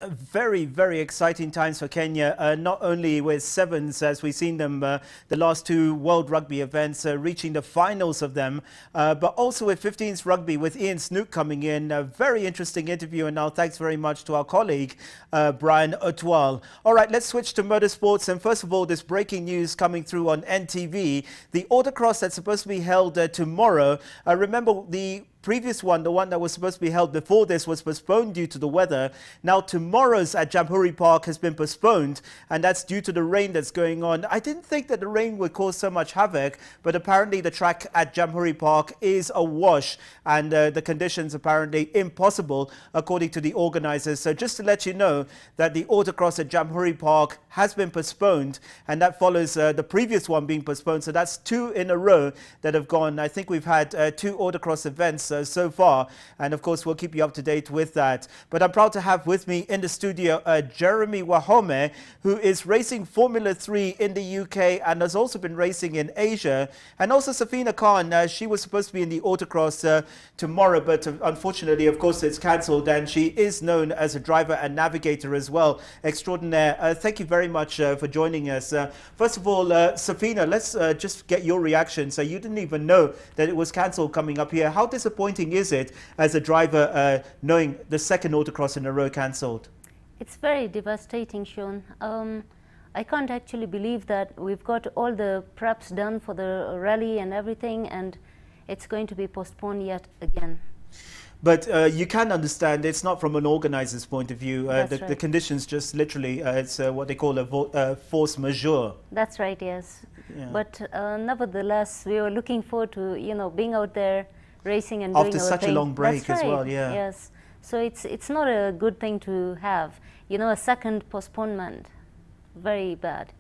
Very, very exciting times for Kenya, not only with sevens as we've seen them the last two World Rugby events, reaching the finals of them, but also with 15s rugby with Ian Snook coming in. A very interesting interview, and now thanks very much to our colleague, Brian Otwal. All right, let's switch to motorsports. And first of all, this breaking news coming through on NTV. The autocross that's supposed to be held tomorrow. Remember, the previous one, the one that was supposed to be held before this, was postponed due to the weather. Now tomorrow's at Jamhuri Park has been postponed, and that's due to the rain that's going on. I didn't think that the rain would cause so much havoc, but apparently the track at Jamhuri Park is awash, and the conditions apparently impossible according to the organizers. So just to let you know that the autocross at Jamhuri Park has been postponed, and that follows the previous one being postponed. So that's two in a row that have gone. I think we've had two autocross events so far, and of course we'll keep you up to date with that. But I'm proud to have with me in the studio Jeremy Wahome, who is racing Formula 3 in the UK and has also been racing in Asia, and also Safina Khan. She was supposed to be in the autocross tomorrow, but unfortunately, of course, it's cancelled, and she is known as a driver and navigator as well extraordinaire. Thank you very much for joining us. First of all, Safina, let's just get your reaction. So you didn't even know that it was cancelled coming up here. How disappointing is it as a driver knowing the second autocross in a row cancelled? It's very devastating, Sean. I can't actually believe that we've got all the preps done for the rally and everything, and it's going to be postponed yet again. But you can understand it's not from an organizer's point of view. The conditions just literally, it's what they call a force majeure. That's right, yes. Yeah. But nevertheless, we were looking forward to, being out there racing and doing our thing. After such a long break. That's as right. well, yeah. Yes. So it's not a good thing to have. A second postponement. Very bad.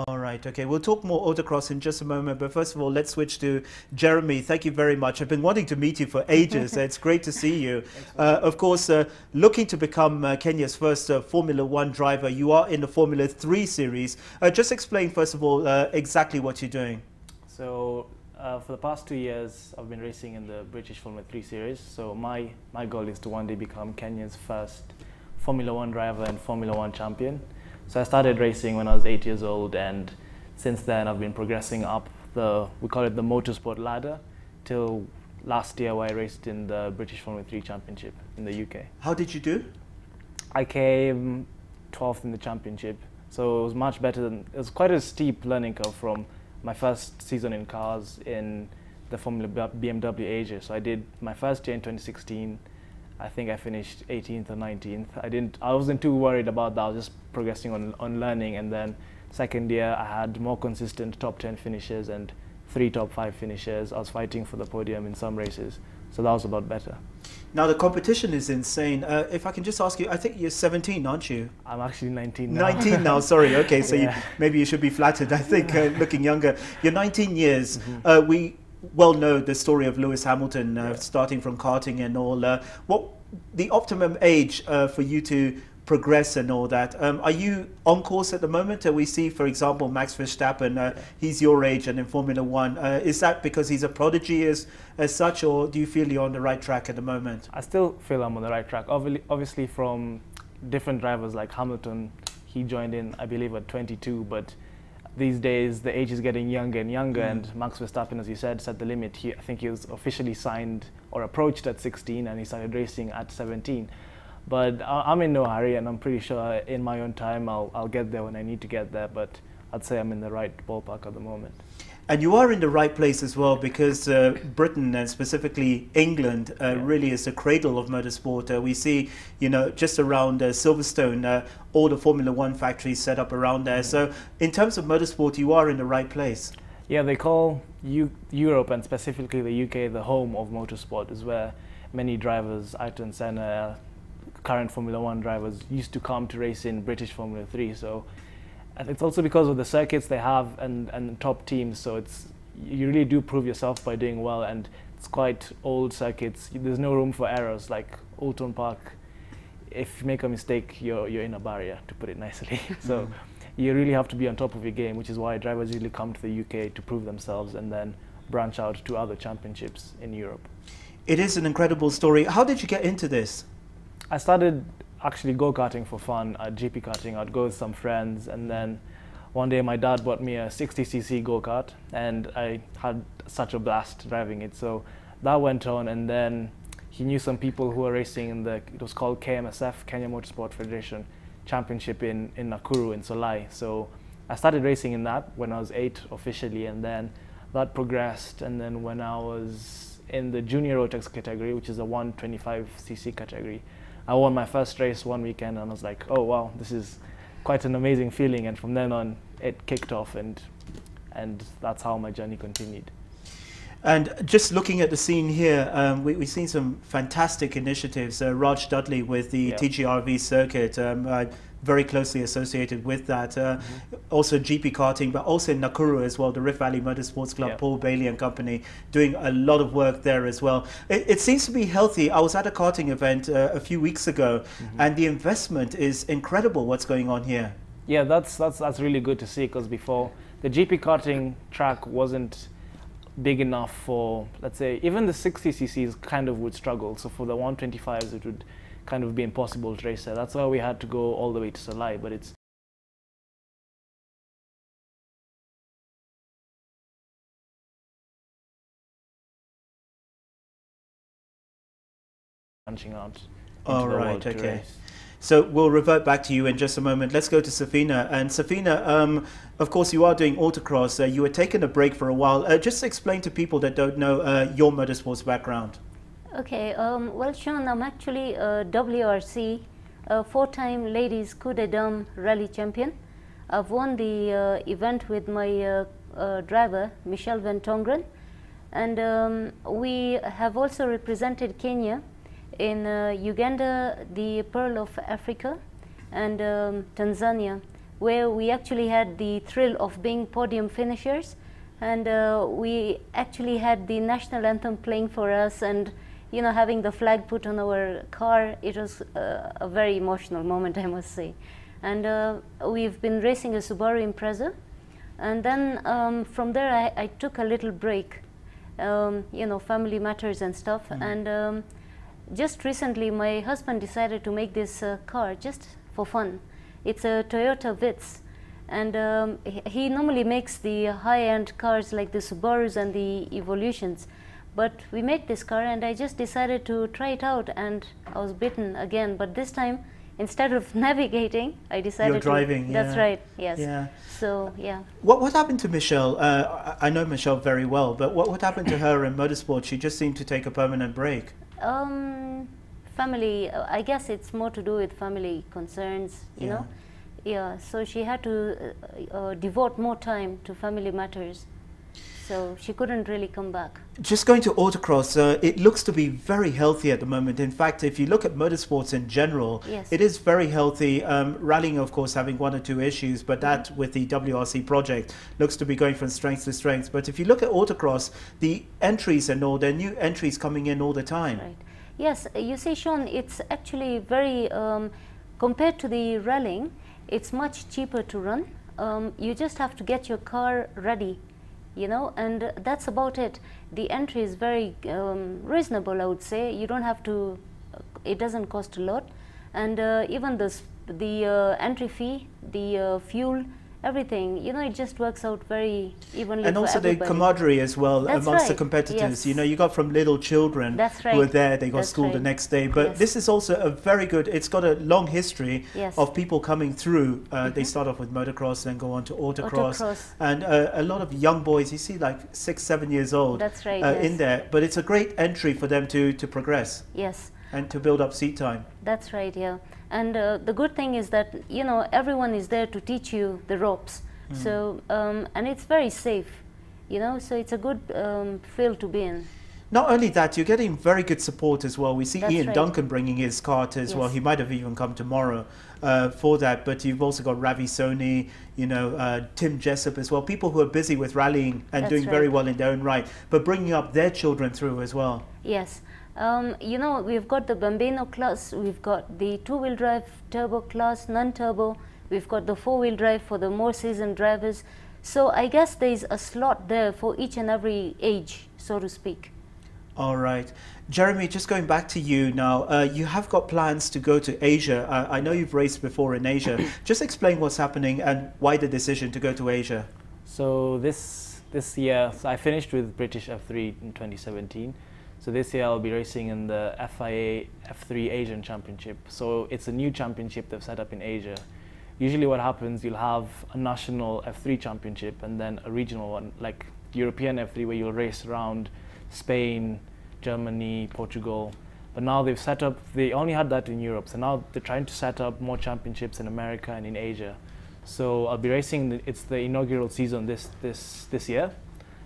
All right, okay. We'll talk more autocross in just a moment, but first of all, let's switch to Jeremy. Thank you very much. I've been wanting to meet you for ages. It's great to see you. Of course, looking to become Kenya's first Formula 1 driver. You are in the Formula 3 series. Just explain, first of all, exactly what you're doing. So, for the past 2 years, I've been racing in the British Formula 3 series. So my goal is to one day become Kenya's first Formula 1 driver and Formula 1 champion. So I started racing when I was 8 years old, and since then I've been progressing up we call it the motorsport ladder, till last year where I raced in the British Formula 3 Championship in the UK. How did you do? I came 12th in the championship, so it was much better it was quite a steep learning curve from my first season in cars in the Formula BMW Asia. So I did my first year in 2016. I think I finished 18th or 19th. I wasn't too worried about that. I was just progressing on learning, and then second year I had more consistent top 10 finishes and 3 top 5 finishes. I was fighting for the podium in some races, so that was a lot better. Now the competition is insane. If I can just ask you, I think you're 17, aren't you? I'm actually 19 now. 19 now, sorry. Okay, so yeah. Maybe you should be flattered. I think looking younger. You're 19 years. We well know the story of Lewis Hamilton, starting from karting and all. What the optimum age for you to progress and all that? Are you on course at the moment? We see, for example, Max Verstappen, he's your age and in Formula 1. Is that because he's a prodigy as such, or do you feel you're on the right track at the moment? I still feel I'm on the right track. Obviously from different drivers like Hamilton, he joined in, I believe, at 22, but these days the age is getting younger and younger, and Max Verstappen, as you said, set the limit. I think he was officially signed or approached at 16, and he started racing at 17. But I'm in no hurry, and I'm pretty sure in my own time I'll get there when I need to get there, but I'd say I'm in the right ballpark at the moment. And you are in the right place as well, because Britain and specifically England really is the cradle of motorsport. We see, just around Silverstone, all the Formula 1 factories set up around there. So in terms of motorsport, you are in the right place. Yeah, they call Europe and specifically the UK the home of motorsport, is where many drivers, Ayrton Senna, current Formula 1 drivers, used to come to race in British Formula 3. So. And it's also because of the circuits they have and top teams, so you really do prove yourself by doing well, and it's quite old circuits. There's no room for errors, like Oulton Park. If you make a mistake, you're in a barrier, to put it nicely. So you really have to be on top of your game, which is why drivers usually come to the UK to prove themselves and then branch out to other championships in Europe. It is an incredible story. How did you get into this? I started actually go-karting for fun, GP karting. I'd go with some friends, and then one day my dad bought me a 60cc go-kart, and I had such a blast driving it. So that went on, and then he knew some people who were racing in it was called KMSF, Kenya Motorsport Federation Championship in Nakuru, in Solai. So I started racing in that when I was 8 officially, and then that progressed. And then when I was in the junior Rotax category, which is a 125cc category, I won my first race one weekend, and I was like, oh wow, this is quite an amazing feeling. And from then on, it kicked off, and that's how my journey continued. And just looking at the scene here, we've seen some fantastic initiatives. Raj Dudley with the TGRV circuit, very closely associated with that. Also GP karting, but also in Nakuru as well, the Rift Valley Motorsports Club, Paul Bailey and company, doing a lot of work there as well. It seems to be healthy. I was at a karting event a few weeks ago, and the investment is incredible what's going on here. Yeah, that's really good to see, because before, the GP karting track wasn't big enough for, let's say, even the 60cc's kind of would struggle. So for the 125s, it would kind of be impossible to race there. That's why we had to go all the way to Solai. But it's branching out. All right, okay. So we'll revert back to you in just a moment. Let's go to Safina. And Safina, of course, you are doing autocross. You were taking a break for a while. Just explain to people that don't know your motorsports background. Okay, well, Sean, I'm actually a WRC, a 4-time ladies coup de dame rally champion. I've won the event with my driver, Michelle Van Tongren. And we have also represented Kenya in Uganda, the Pearl of Africa, and Tanzania, where we actually had the thrill of being podium finishers, and we actually had the national anthem playing for us, and you know, having the flag put on our car. It was a very emotional moment, I must say. And we've been racing a Subaru Impreza, and then from there I took a little break, you know, family matters and stuff. And just recently, my husband decided to make this car just for fun. It's a Toyota Vitz, and he normally makes the high-end cars like the Subarus and the Evolutions. But we made this car, and I just decided to try it out, and I was bitten again. But this time, instead of navigating, I decided You're driving, to... That's right, yes. Yeah. So, yeah. What happened to Michelle? I know Michelle very well, but what happened to her in motorsport? She just seemed to take a permanent break. Family, I guess it's more to do with family concerns, you know. Yeah, so she had to devote more time to family matters. So she couldn't really come back. Just going to autocross, it looks to be very healthy at the moment. In fact, if you look at motorsports in general, it is very healthy. Rallying, of course, having 1 or 2 issues, but that with the WRC project looks to be going from strength to strength. But if you look at autocross, the entries and all, there are new entries coming in all the time. Right. Yes, you see, Sean, it's actually very, compared to the rallying, it's much cheaper to run. You just have to get your car ready, you know, and that's about it. The entry is very reasonable, I would say. You don't have to, it doesn't cost a lot. And even the entry fee, the fuel, everything, you know, it just works out very evenly. And also the camaraderie as well. That's amongst the competitors. Yes. You know, you got from little children who are there, they got school the next day. But this is also a very good, it's got a long history of people coming through. They start off with motocross, then go on to autocross. And a lot of young boys, you see like 6, 7 years old in there. But it's a great entry for them to progress. Yes. And to build up seat time. That's right, yeah. And the good thing is that, you know, everyone is there to teach you the ropes. So, and it's very safe, you know, so it's a good field to be in. Not only that, you're getting very good support as well. We see Ian Duncan bringing his kart as well. He might have even come tomorrow for that. But you've also got Ravi Soni, you know, Tim Jessup as well. People who are busy with rallying and doing very well in their own right, but bringing up their children through as well. Yes. You know, we've got the Bambino class, we've got the 2-wheel drive turbo class, non-turbo, we've got the 4-wheel drive for the more seasoned drivers. So I guess there's a slot there for each and every age, so to speak. All right. Jeremy, just going back to you now, you have got plans to go to Asia. I know you've raced before in Asia. Just explain what's happening and why the decision to go to Asia. So this year, so I finished with British F3 in 2017. So this year I'll be racing in the FIA F3 Asian Championship. So it's a new championship they've set up in Asia. Usually what happens, you'll have a national F3 championship and then a regional one, like European F3, where you'll race around Spain, Germany, Portugal. But now they've set up, they only had that in Europe. So now they're trying to set up more championships in America and in Asia. So I'll be racing, it's the inaugural season this year.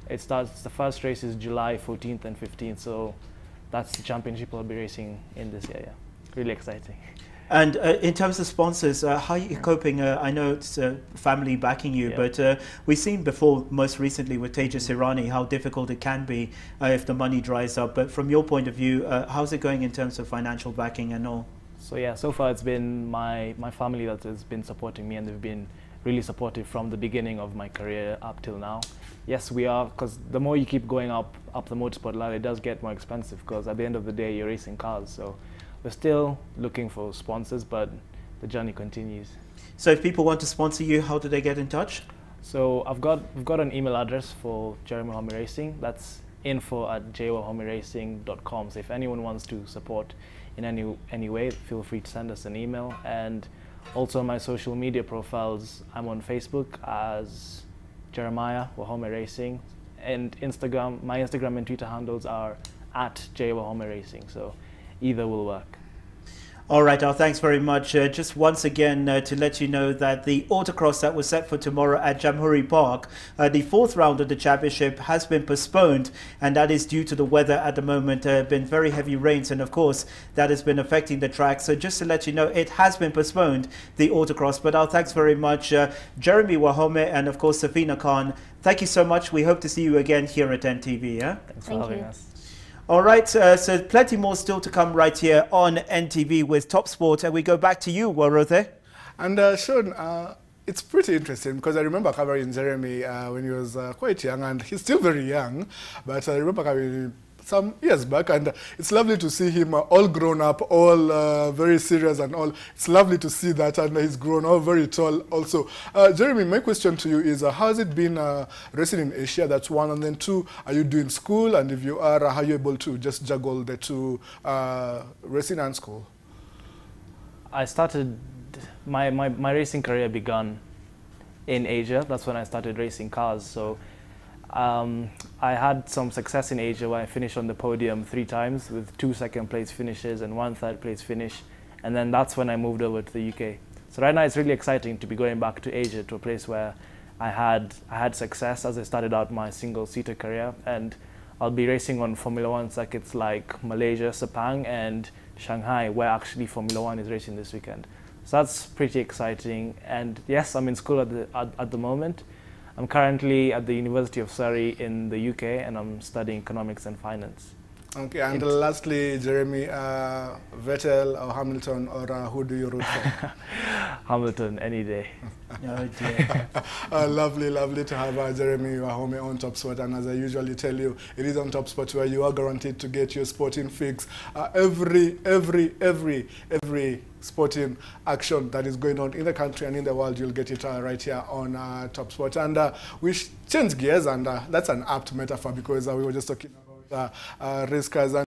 It starts, the first race is July 14th and 15th. So that's the championship I'll be racing in this year, yeah. Really exciting. And in terms of sponsors, how are you coping? I know it's family backing you, yeah. But we've seen before, most recently with Tejas Hirani, how difficult it can be if the money dries up. But from your point of view, how's it going in terms of financial backing and all? So yeah, so far it's been my family that has been supporting me, and they've been really supportive from the beginning of my career up till now. Yes, we are, because the more you keep going up the motorsport ladder, it does get more expensive, because at the end of the day, you're racing cars. So we're still looking for sponsors, but the journey continues. So if people want to sponsor you, how do they get in touch? So we've got an email address for Jeremy Wahome Racing. That's info@jwahomeracing.com. So if anyone wants to support in any way, feel free to send us an email. And also on my social media profiles, I'm on Facebook as Jeremiah Wahome Racing, and Instagram, my Instagram and Twitter handles are @jwahome-racing. So either will work. All right, thanks very much. Just once again to let you know that the autocross that was set for tomorrow at Jamhuri Park, the fourth round of the championship has been postponed, and that is due to the weather at the moment. Been very heavy rains, and of course that has been affecting the track. So just to let you know, it has been postponed, the autocross. But our thanks very much, Jeremy Wahome and of course Safina Khan. Thank you so much. We hope to see you again here at NTV. Yeah? Thanks for having us. All right, so plenty more still to come right here on NTV with Top Sport. And we go back to you, Warothe. And Sean, it's pretty interesting, because I remember covering Jeremy when he was quite young, and he's still very young, but I remember covering some years back, and it's lovely to see him all grown up, all very serious and all. It's lovely to see that, and he's grown all very tall also. Jeremy, my question to you is, how has it been racing in Asia? That's one. And then two, are you doing school? And if you are, how are you able to just juggle the two, racing and school? I started, my racing career began in Asia. That's when I started racing cars. So I had some success in Asia where I finished on the podium 3 times with 2 second place finishes and 1 third place finish. And then that's when I moved over to the UK. So right now it's really exciting to be going back to Asia, to a place where I had success as I started out my single-seater career. And I'll be racing on Formula 1 circuits like Malaysia, Sepang, and Shanghai, where actually Formula 1 is racing this weekend. So that's pretty exciting. And yes, I'm in school at the moment. I'm currently at the University of Surrey in the UK, and I'm studying economics and finance. Okay, and lastly, Jeremy, Vettel or Hamilton, or who do you root for? Hamilton, any day. Oh dear. Lovely, lovely to have Jeremy Wahome on Top Sport, and as I usually tell you, it is on Top Sport where you are guaranteed to get your sporting fix. Every sporting action that is going on in the country and in the world, you'll get it right here on Top Sport. And we change gears, and that's an apt metaphor, because we were just talking about race cars.